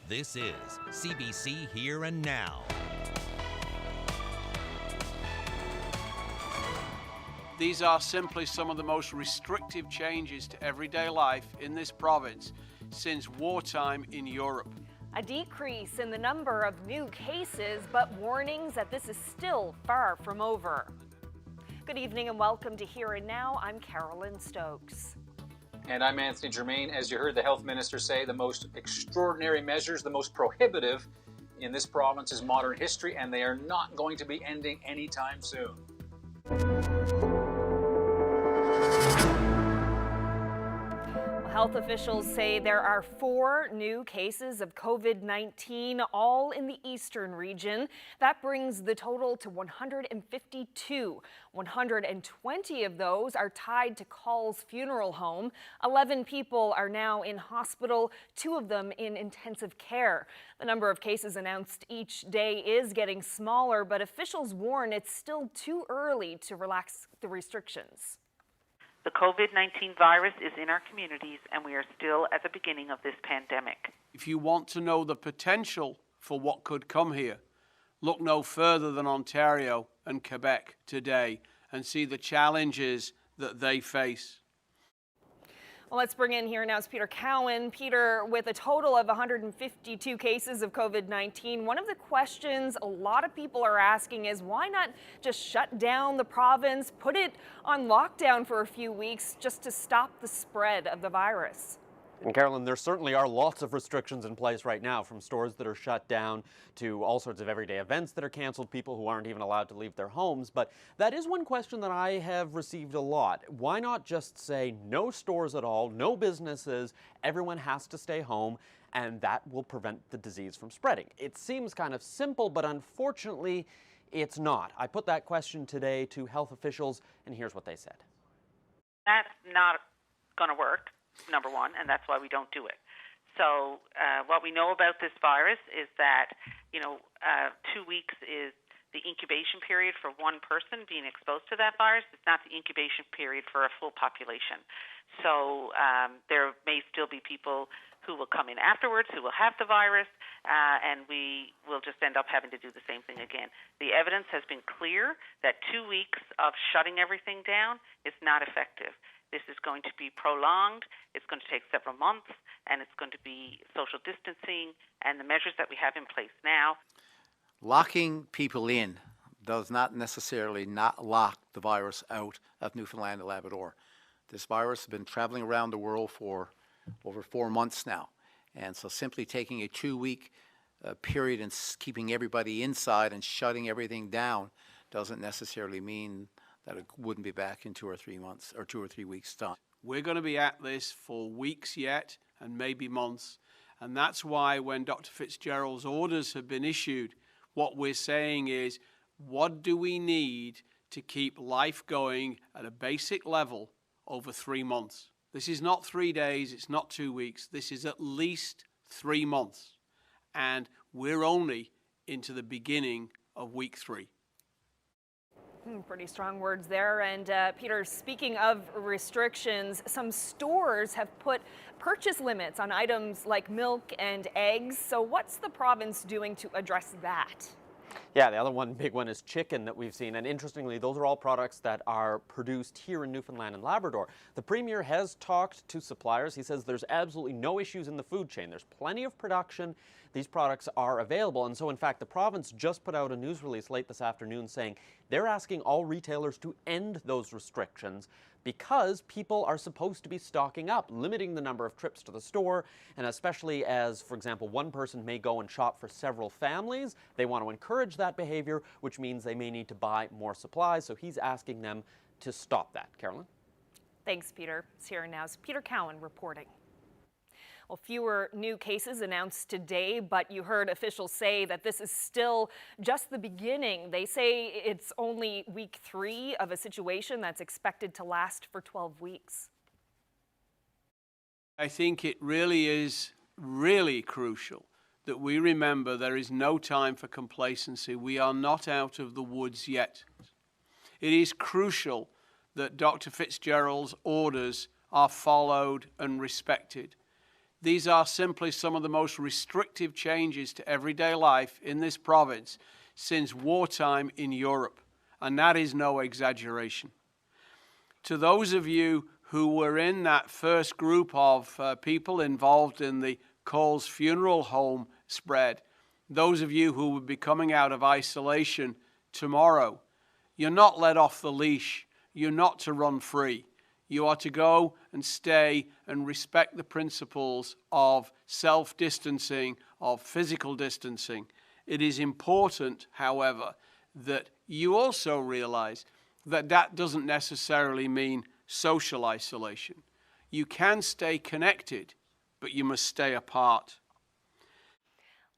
This is CBC Here and Now. These are simply some of the most restrictive changes to everyday life in this province since wartime in Europe. A decrease in the number of new cases, but warnings that this is still far from over. Good evening and welcome to Here and Now. I'm Carolyn Stokes. And I'm Anthony Germain. As you heard the health minister say, the most extraordinary measures, the most prohibitive in this province's modern history, and they are not going to be ending anytime soon. Health officials say there are 4 new cases of COVID-19, all in the eastern region. That brings the total to 152. 120 of those are tied to Call's funeral home. 11 people are now in hospital, 2 of them in intensive care. The number of cases announced each day is getting smaller, but officials warn it's still too early to relax the restrictions. The COVID-19 virus is in our communities, and we are still at the beginning of this pandemic. If you want to know the potential for what could come here, look no further than Ontario and Quebec today and see the challenges that they face. Well, let's bring in here now is Peter Cowan. Peter, with a total of 152 cases of COVID-19, one of the questions a lot of people are asking is why not just shut down the province, put it on lockdown for a few weeks just to stop the spread of the virus? And Carolyn, there certainly are lots of restrictions in place right now, from stores that are shut down to all sorts of everyday events that are canceled, people who aren't even allowed to leave their homes. But that is one question that I have received a lot. Why not just say no stores at all, no businesses, everyone has to stay home, and that will prevent the disease from spreading? It seems kind of simple, but unfortunately, it's not. I put that question today to health officials, and here's what they said. That's not going to work, number one, and that's why we don't do it. So what we know about this virus is that, 2 weeks is the incubation period for one person being exposed to that virus. It's not the incubation period for a full population. So there may still be people who will come in afterwards who will have the virus, and we will just end up having to do the same thing again. The evidence has been clear that 2 weeks of shutting everything down is not effective. This is going to be prolonged, it's going to take several months, and it's going to be social distancing and the measures that we have in place now. Locking people in does not necessarily not lock the virus out of Newfoundland and Labrador. This virus has been traveling around the world for over 4 months now. And so simply taking a 2-week period and keeping everybody inside and shutting everything down doesn't necessarily mean that it wouldn't be back in 2 or 3 months or 2 or 3 weeks' time. We're going to be at this for weeks yet and maybe months. And that's why when Dr. Fitzgerald's orders have been issued, what we're saying is, what do we need to keep life going at a basic level over 3 months? This is not 3 days, it's not 2 weeks. This is at least 3 months. And we're only into the beginning of week 3. Pretty strong words there. And Peter, speaking of restrictions, some stores have put purchase limits on items like milk and eggs. So what's the province doing to address that? Yeah, the other big one is chicken that we've seen. And interestingly, those are all products that are produced here in Newfoundland and Labrador. The Premier has talked to suppliers. He says there's absolutely no issues in the food chain. There's plenty of production. These products are available. And so, in fact, the province just put out a news release late this afternoon saying they're asking all retailers to end those restrictions because people are supposed to be stocking up, limiting the number of trips to the store, and especially as, for example, one person may go and shop for several families, they want to encourage that behavior, which means they may need to buy more supplies. So he's asking them to stop that. Carolyn? Thanks, Peter. It's Here and Now's Peter Cowan reporting. Well, fewer new cases announced today, but you heard officials say that this is still just the beginning. They say it's only week 3 of a situation that's expected to last for 12 weeks. I think it really is crucial that we remember there is no time for complacency. We are not out of the woods yet. It is crucial that Dr. Fitzgerald's orders are followed and respected. These are simply some of the most restrictive changes to everyday life in this province since wartime in Europe, and that is no exaggeration. To those of you who were in that first group of people involved in the Coles Funeral Home spread, those of you who will be coming out of isolation tomorrow, you're not let off the leash. You're not to run free. You are to go and stay and respect the principles of self-distancing, of physical distancing. It is important, however, that you also realize that that doesn't necessarily mean social isolation. You can stay connected, but you must stay apart.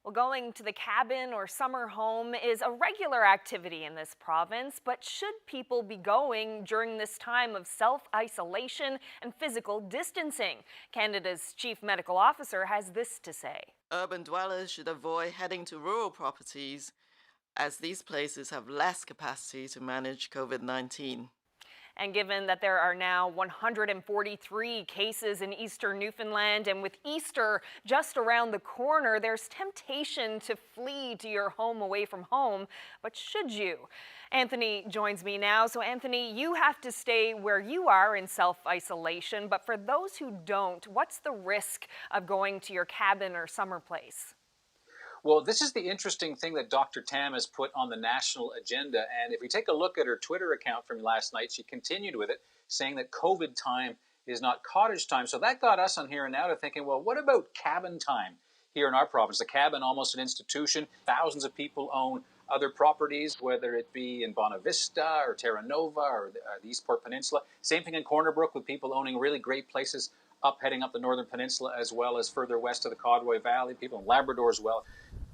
Well, going to the cabin or summer home is a regular activity in this province, but should people be going during this time of self-isolation and physical distancing? Canada's Chief Medical Officer has this to say. Urban dwellers should avoid heading to rural properties, as these places have less capacity to manage COVID-19. And given that there are now 143 cases in eastern Newfoundland, and with Easter just around the corner, there's temptation to flee to your home away from home. But should you? Anthony joins me now. So Anthony, you have to stay where you are in self-isolation, but for those who don't, what's the risk of going to your cabin or summer place? Well, this is the interesting thing that Dr. Tam has put on the national agenda. And if we take a look at her Twitter account from last night, she continued with it, saying that COVID time is not cottage time. So that got us on Here and Now to thinking, well, what about cabin time here in our province? The cabin, almost an institution. Thousands of people own other properties, whether it be in Bonavista or Terra Nova or the Eastport Peninsula. Same thing in Corner Brook, with people owning really great places heading up the Northern Peninsula, as well as further west of the Codroy Valley, people in Labrador as well.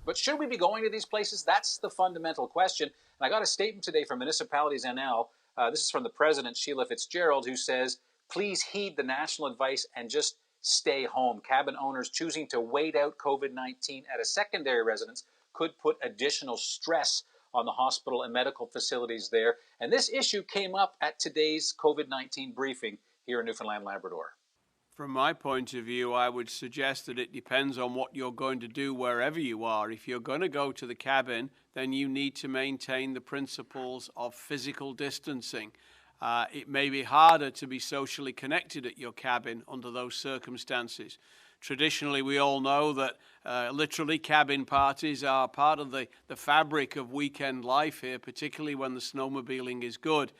But should we be going to these places? That's the fundamental question. And I got a statement today from Municipalities NL. This is from the president, Sheila Fitzgerald, who says, please heed the national advice and just stay home. Cabin owners choosing to wait out COVID-19 at a secondary residence could put additional stress on the hospital and medical facilities there. And this issue came up at today's COVID-19 briefing here in Newfoundland, Labrador. From my point of view, I would suggest that it depends on what you're going to do wherever you are. If you're going to go to the cabin, then you need to maintain the principles of physical distancing. It may be harder to be socially connected at your cabin under those circumstances. Traditionally, we all know that literally cabin parties are part of the fabric of weekend life here, particularly when the snowmobiling is good.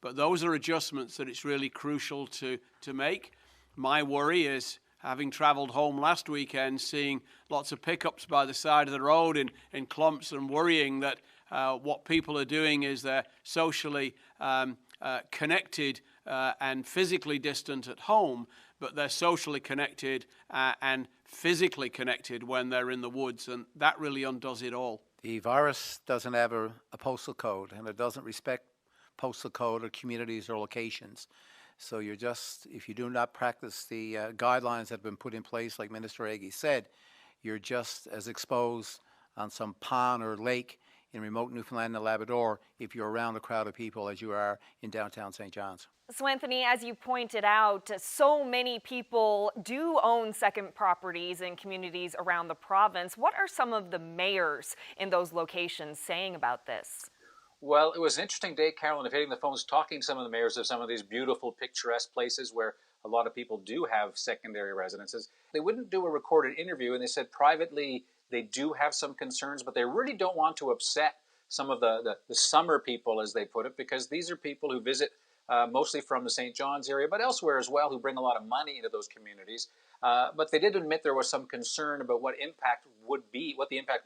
But those are adjustments that it's really crucial to make. My worry is, having travelled home last weekend, seeing lots of pickups by the side of the road in clumps, and worrying that what people are doing is they're socially connected and physically distant at home, but they're socially connected and physically connected when they're in the woods, and that really undoes it all. The virus doesn't have a postal code, and it doesn't respect postal code or communities or locations. So you're just, if you do not practice the guidelines that have been put in place, like Minister Agee said, you're just as exposed on some pond or lake in remote Newfoundland and Labrador if you're around a crowd of people as you are in downtown St. John's. So Anthony, as you pointed out, so many people do own second properties in communities around the province. What are some of the mayors in those locations saying about this? Well, it was an interesting day, Carolyn, of hitting the phones, talking to some of the mayors of some of these beautiful, picturesque places where a lot of people do have secondary residences. They wouldn't do a recorded interview, and they said privately they do have some concerns, but they really don't want to upset some of the summer people, as they put it, because these are people who visit mostly from the St. John's area, but elsewhere as well, who bring a lot of money into those communities. But they did admit there was some concern about what the impact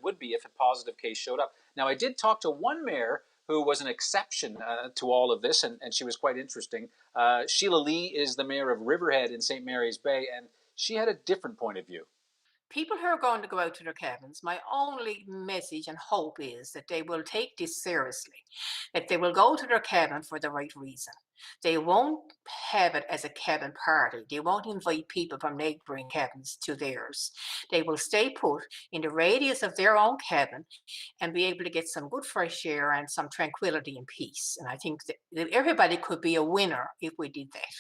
would be if a positive case showed up. Now, I did talk to one mayor who was an exception to all of this, and she was quite interesting. Sheila Lee is the mayor of Riverhead in St. Mary's Bay, and she had a different point of view. People who are going to go out to their cabins, my only message and hope is that they will take this seriously, that they will go to their cabin for the right reason. They won't have it as a cabin party. They won't invite people from neighboring cabins to theirs. They will stay put in the radius of their own cabin and be able to get some good fresh air and some tranquility and peace. And I think that everybody could be a winner if we did that.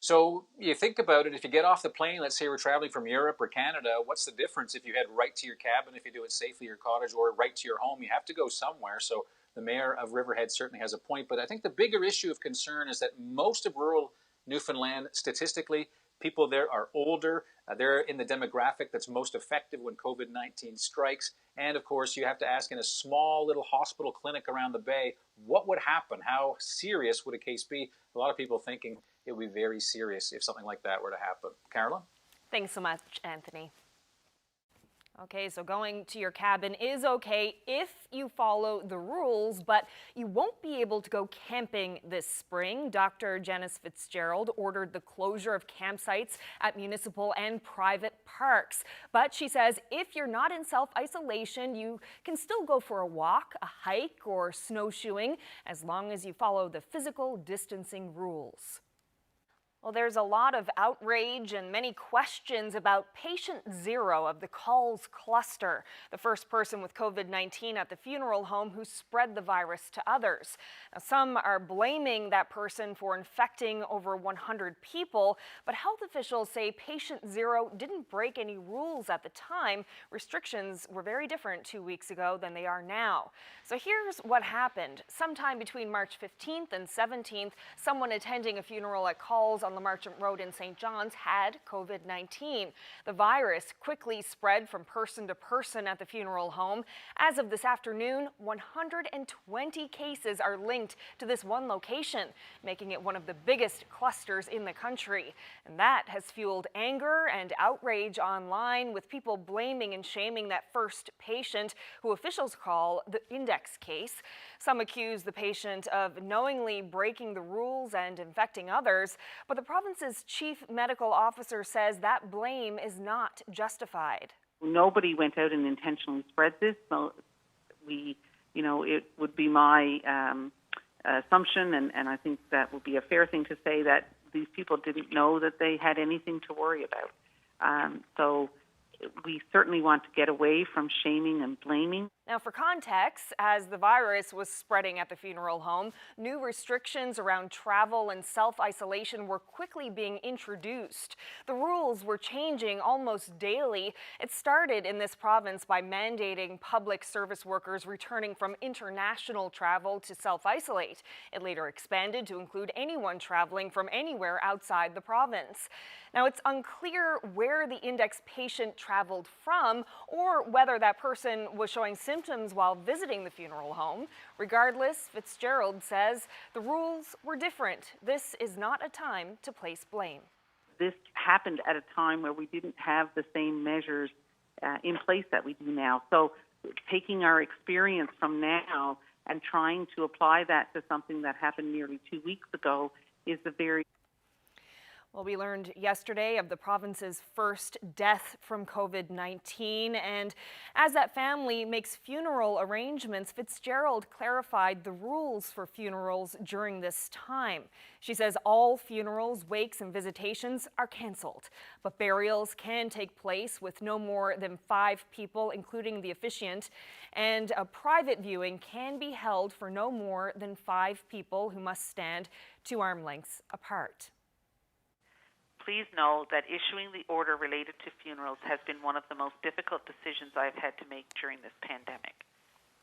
So you think about it, if you get off the plane, let's say we're traveling from Europe or Canada, what's the difference if you head right to your cabin, if you do it safely, your cottage, or right to your home? You have to go somewhere. So the mayor of Riverhead certainly has a point. But I think the bigger issue of concern is that most of rural Newfoundland, statistically, people there are older. They're in the demographic that's most effective when COVID-19 strikes. And of course, you have to ask, in a small little hospital clinic around the bay, what would happen? How serious would a case be? A lot of people thinking it would be very serious if something like that were to happen. Carolyn? Thanks so much, Anthony. Okay, so going to your cabin is okay if you follow the rules, but you won't be able to go camping this spring. Dr. Janice Fitzgerald ordered the closure of campsites at municipal and private parks. But she says if you're not in self-isolation, you can still go for a walk, a hike, or snowshoeing, as long as you follow the physical distancing rules. Well, there's a lot of outrage and many questions about patient zero of the Calls cluster, the first person with COVID-19 at the funeral home who spread the virus to others. Now, some are blaming that person for infecting over 100 people, but health officials say patient zero didn't break any rules at the time. Restrictions were very different 2 weeks ago than they are now. So here's what happened. Sometime between March 15th and 17th, someone attending a funeral at Calls on the Marchant Road in St. John's had COVID-19. The virus quickly spread from person to person at the funeral home. As of this afternoon, 120 cases are linked to this one location, making it one of the biggest clusters in the country. And that has fueled anger and outrage online, with people blaming and shaming that first patient, who officials call the index case. Some accuse the patient of knowingly breaking the rules and infecting others, but the province's chief medical officer says that blame is not justified. Nobody went out and intentionally spread this, so it would be my assumption, and I think that would be a fair thing to say, that these people didn't know that they had anything to worry about. So we certainly want to get away from shaming and blaming. Now, for context, as the virus was spreading at the funeral home, new restrictions around travel and self-isolation were quickly being introduced. The rules were changing almost daily. It started in this province by mandating public service workers returning from international travel to self-isolate. It later expanded to include anyone traveling from anywhere outside the province. Now, it's unclear where the index patient traveled from or whether that person was showing symptoms while visiting the funeral home. Regardless, Fitzgerald says the rules were different. This is not a time to place blame. This happened at a time where we didn't have the same measures in place that we do now. So taking our experience from now and trying to apply that to something that happened nearly 2 weeks ago is a very... Well, we learned yesterday of the province's first death from COVID-19, and as that family makes funeral arrangements, Fitzgerald clarified the rules for funerals during this time. She says all funerals, wakes, and visitations are canceled, but burials can take place with no more than 5 people, including the officiant, and a private viewing can be held for no more than 5 people who must stand 2 arm lengths apart. Please know that issuing the order related to funerals has been one of the most difficult decisions I have had to make during this pandemic.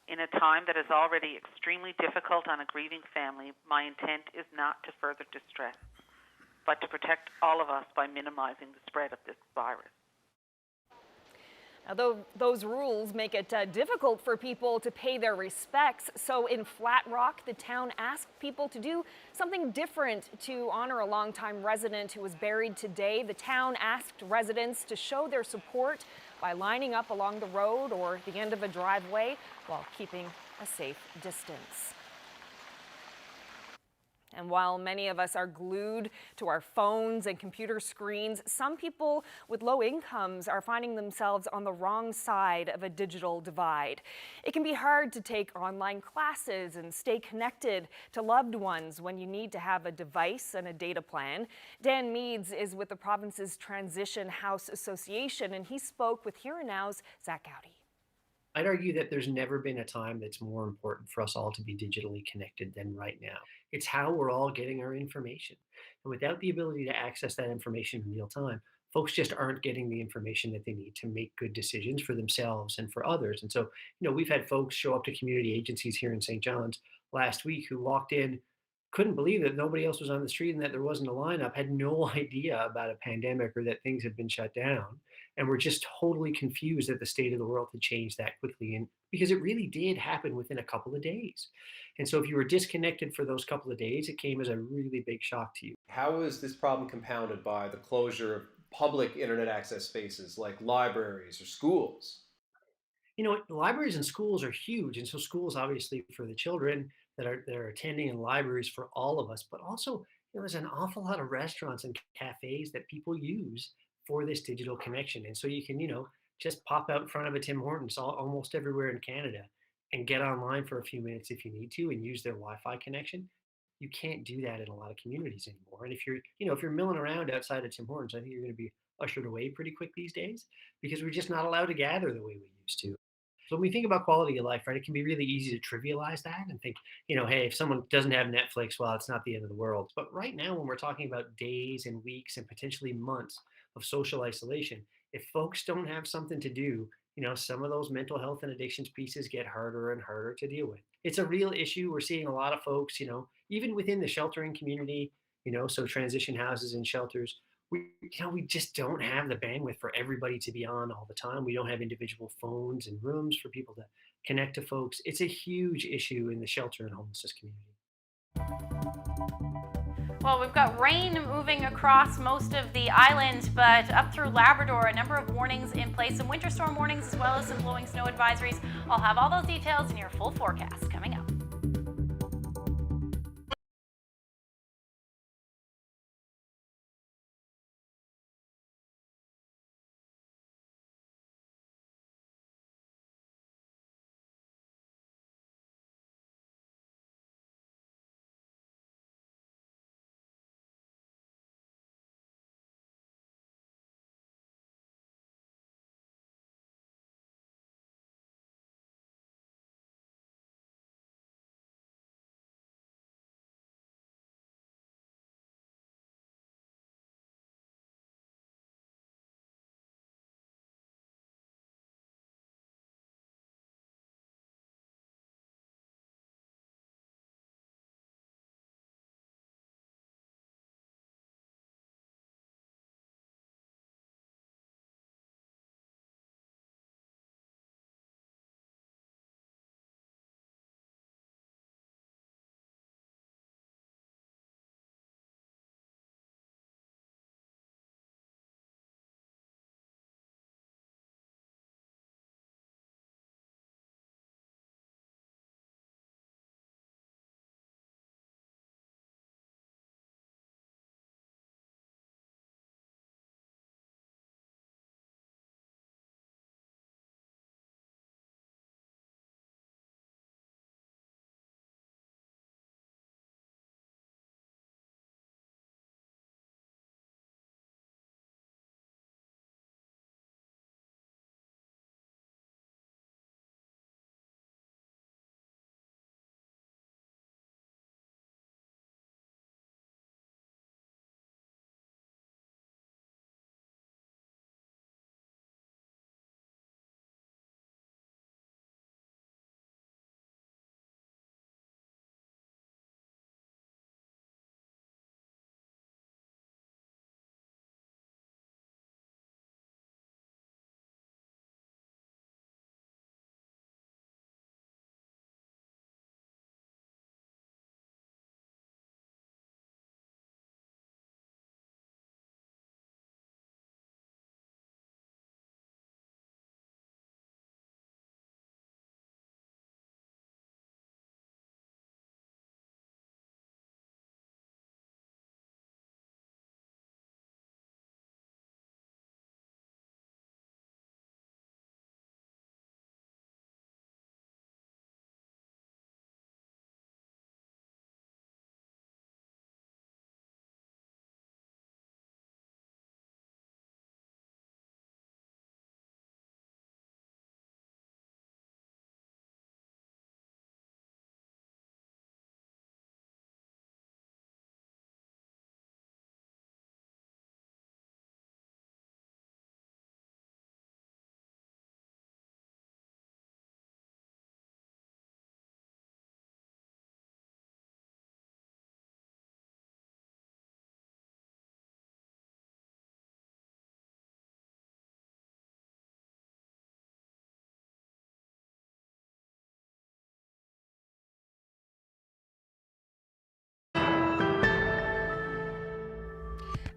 In a time that is already extremely difficult on a grieving family, my intent is not to further distress, but to protect all of us by minimizing the spread of this virus. Now, those rules make it difficult for people to pay their respects. So in Flat Rock, the town asked people to do something different to honor a longtime resident who was buried today. The town asked residents to show their support by lining up along the road or the end of a driveway while keeping a safe distance. And while many of us are glued to our phones and computer screens, some people with low incomes are finding themselves on the wrong side of a digital divide. It can be hard to take online classes and stay connected to loved ones when you need to have a device and a data plan. Dan Meads is with the province's Transition House Association, and he spoke with Here and Now's Zach Gowdy. I'd argue that there's never been a time that's more important for us all to be digitally connected than right now. It's how we're all getting our information. And without the ability to access that information in real time, folks just aren't getting the information that they need to make good decisions for themselves and for others. And so, we've had folks show up to community agencies here in St. John's last week who walked in, couldn't believe that nobody else was on the street and that there wasn't a lineup, had no idea about a pandemic or that things had been shut down, and were just totally confused that the state of the world had changed that quickly. And because it really did happen within a couple of days. And so if you were disconnected for those couple of days, it came as a really big shock to you. How is this problem compounded by the closure of public internet access spaces like libraries or schools? Libraries and schools are huge, and so schools obviously for the children that are attending, and libraries for all of us. But also, there's an awful lot of restaurants and cafes that people use for this digital connection, and so you can just pop out in front of a Tim Hortons almost everywhere in Canada and get online for a few minutes if you need to and use their Wi-Fi connection. You can't do that in a lot of communities anymore. And if you're milling around outside of Tim Hortons, I think you're going to be ushered away pretty quick these days because we're just not allowed to gather the way we used to. So when we think about quality of life, right, it can be really easy to trivialize that and think, hey, if someone doesn't have Netflix, well, it's not the end of the world. But right now, when we're talking about days and weeks and potentially months of social isolation, if folks don't have something to do, some of those mental health and addictions pieces get harder and harder to deal with. It's a real issue. We're seeing a lot of folks, even within the sheltering community, so transition houses and shelters, we just don't have the bandwidth for everybody to be on all the time. We don't have individual phones and rooms for people to connect to folks. It's a huge issue in the shelter and homelessness community. Well, we've got rain moving across most of the island, but up through Labrador, a number of warnings in place, some winter storm warnings as well as some blowing snow advisories. I'll have all those details in your full forecast coming up.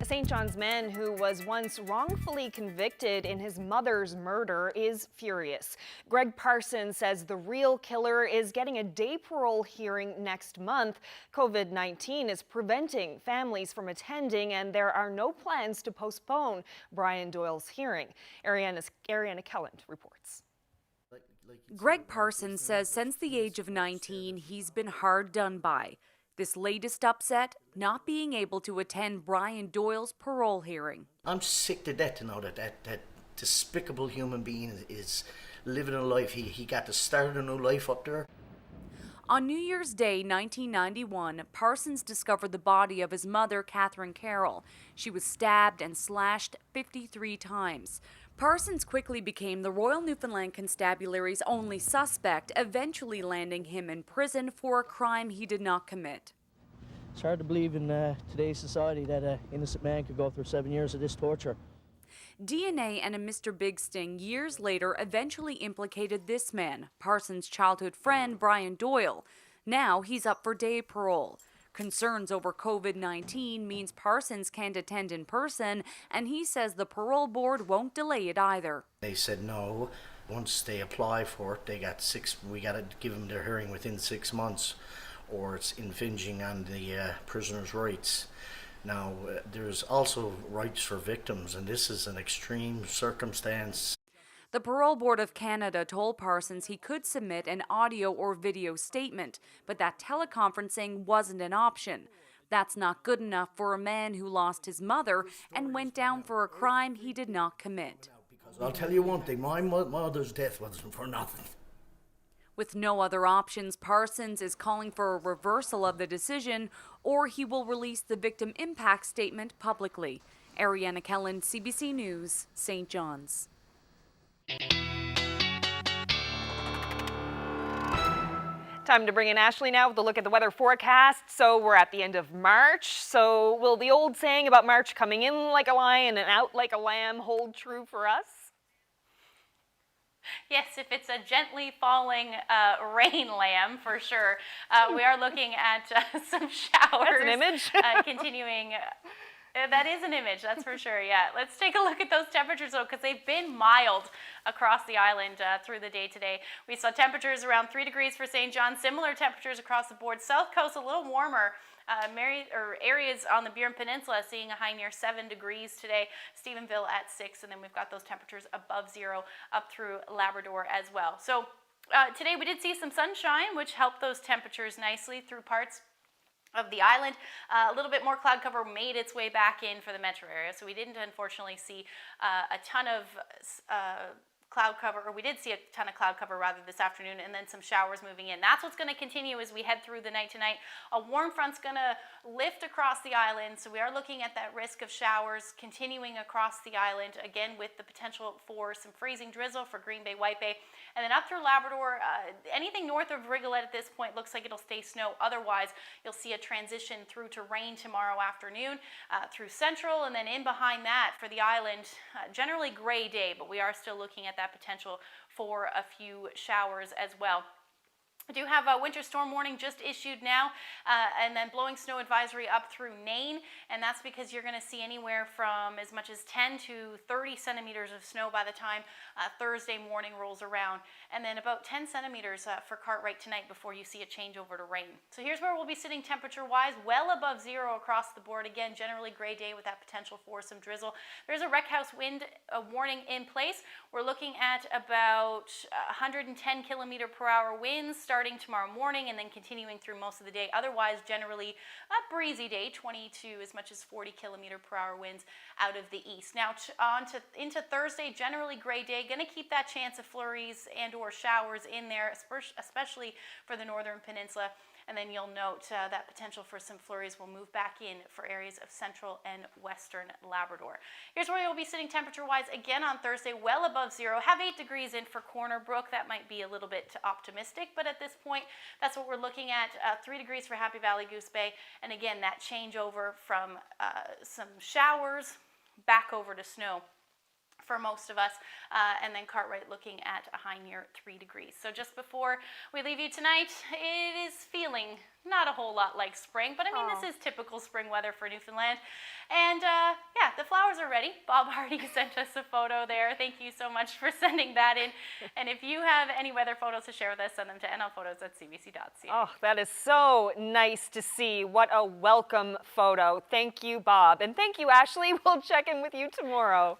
A St. John's man who was once wrongfully convicted in his mother's murder is furious. Greg Parsons says the real killer is getting a day parole hearing next month. COVID-19 is preventing families from attending, and there are no plans to postpone Brian Doyle's hearing. Ariana Kelland reports. Greg Parsons says since the age of 19, he's been hard done by. This latest upset, not being able to attend Brian Doyle's parole hearing. I'm sick to death to know that despicable human being is living a life. He got to start a new life up there. On New Year's Day, 1991, Parsons discovered the body of his mother, Catherine Carroll. She was stabbed and slashed 53 times. Parsons quickly became the Royal Newfoundland Constabulary's only suspect, eventually landing him in prison for a crime he did not commit. It's hard to believe in today's society that an innocent man could go through 7 years of this torture. DNA and a Mr. Big Sting years later eventually implicated this man, Parsons' childhood friend Brian Doyle. Now he's up for day parole. Concerns over COVID-19 means Parsons can't attend in person, and he says the parole board won't delay it either. They said no. Once they apply for it, we got to give them their hearing within 6 months, or it's infringing on the prisoner's rights. Now, there's also rights for victims, and this is an extreme circumstance. The Parole Board of Canada told Parsons he could submit an audio or video statement, but that teleconferencing wasn't an option. That's not good enough for a man who lost his mother and went down for a crime he did not commit. Because I'll tell you one thing, my mother's death wasn't for nothing. With no other options, Parsons is calling for a reversal of the decision, or he will release the victim impact statement publicly. Ariana Kelland, CBC News, St. John's. Time to bring in Ashley now with a look at the weather forecast. So we're at the end of March. So will the old saying about March coming in like a lion and out like a lamb hold true for us? Yes, if it's a gently falling rain lamb, for sure. We are looking at some showers. That's an image. Continuing. That is an image, that's for sure, yeah. Let's take a look at those temperatures, though, because they've been mild across the island through the day today. We saw temperatures around 3 degrees for St. John, similar temperatures across the board. South Coast, a little warmer. Areas on the Burin Peninsula seeing a high near 7 degrees today. Stephenville at 6, and then we've got those temperatures above 0 up through Labrador as well. So today we did see some sunshine, which helped those temperatures nicely through parts of the island. A little bit more cloud cover made its way back in for the metro area, so we didn't unfortunately see a ton of cloud cover, or we did see a ton of cloud cover rather this afternoon, and then some showers moving in. That's what's going to continue as we head through the night tonight. A warm front's going to lift across the island, so we are looking at that risk of showers continuing across the island, again with the potential for some freezing drizzle for Green Bay, White Bay, and then up through Labrador. Anything north of Rigolette at this point looks like it'll stay snow. Otherwise, you'll see a transition through to rain tomorrow afternoon through central, and then in behind that for the island, generally gray day, but we are still looking at that potential for a few showers as well. We do have a winter storm warning just issued now, and then blowing snow advisory up through Nain, and that's because you're going to see anywhere from as much as 10 to 30 centimeters of snow by the time Thursday morning rolls around, and then about 10 centimeters for Cartwright tonight before you see a change over to rain. So here's where we'll be sitting temperature-wise, well above 0 across the board. Again, generally gray day with that potential for some drizzle. There's a wreck house wind warning in place. We're looking at about 110 kilometer per hour winds starting tomorrow morning and then continuing through most of the day. Otherwise, generally a breezy day, 20 to as much as 40 kilometer per hour winds out of the east. Now into Thursday, generally gray day. Going to keep that chance of flurries and or showers in there, especially for the northern peninsula. And then you'll note that potential for some flurries will move back in for areas of central and western Labrador. Here's where you'll be sitting temperature-wise again on Thursday, well above 0. Have 8 degrees in for Corner Brook. That might be a little bit optimistic, but at this point, that's what we're looking at. 3 degrees for Happy Valley, Goose Bay. And again, that changeover from some showers back over to snow for most of us, and then Cartwright looking at a high near 3 degrees. So just before we leave you tonight, it is feeling not a whole lot like spring, but I mean, this is typical spring weather for Newfoundland. And yeah, the flowers are ready. Bob Hardy sent us a photo there. Thank you so much for sending that in. And if you have any weather photos to share with us, send them to nlphotos@cbc.ca. Oh, that is so nice to see. What a welcome photo. Thank you, Bob. And thank you, Ashley. We'll check in with you tomorrow.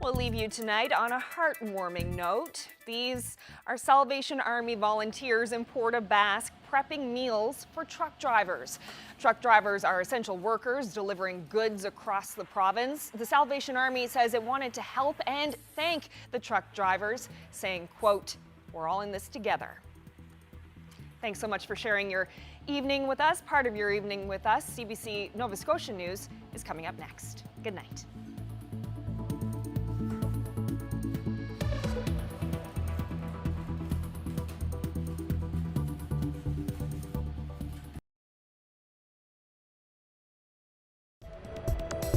We'll leave you tonight on a heartwarming note. These are Salvation Army volunteers in Porta Basque prepping meals for truck drivers. Truck drivers are essential workers delivering goods across the province. The Salvation Army says it wanted to help and thank the truck drivers, saying, quote, "We're all in this together." Thanks so much for sharing your evening with us, part of your evening with us. CBC Nova Scotia News is coming up next. Good night.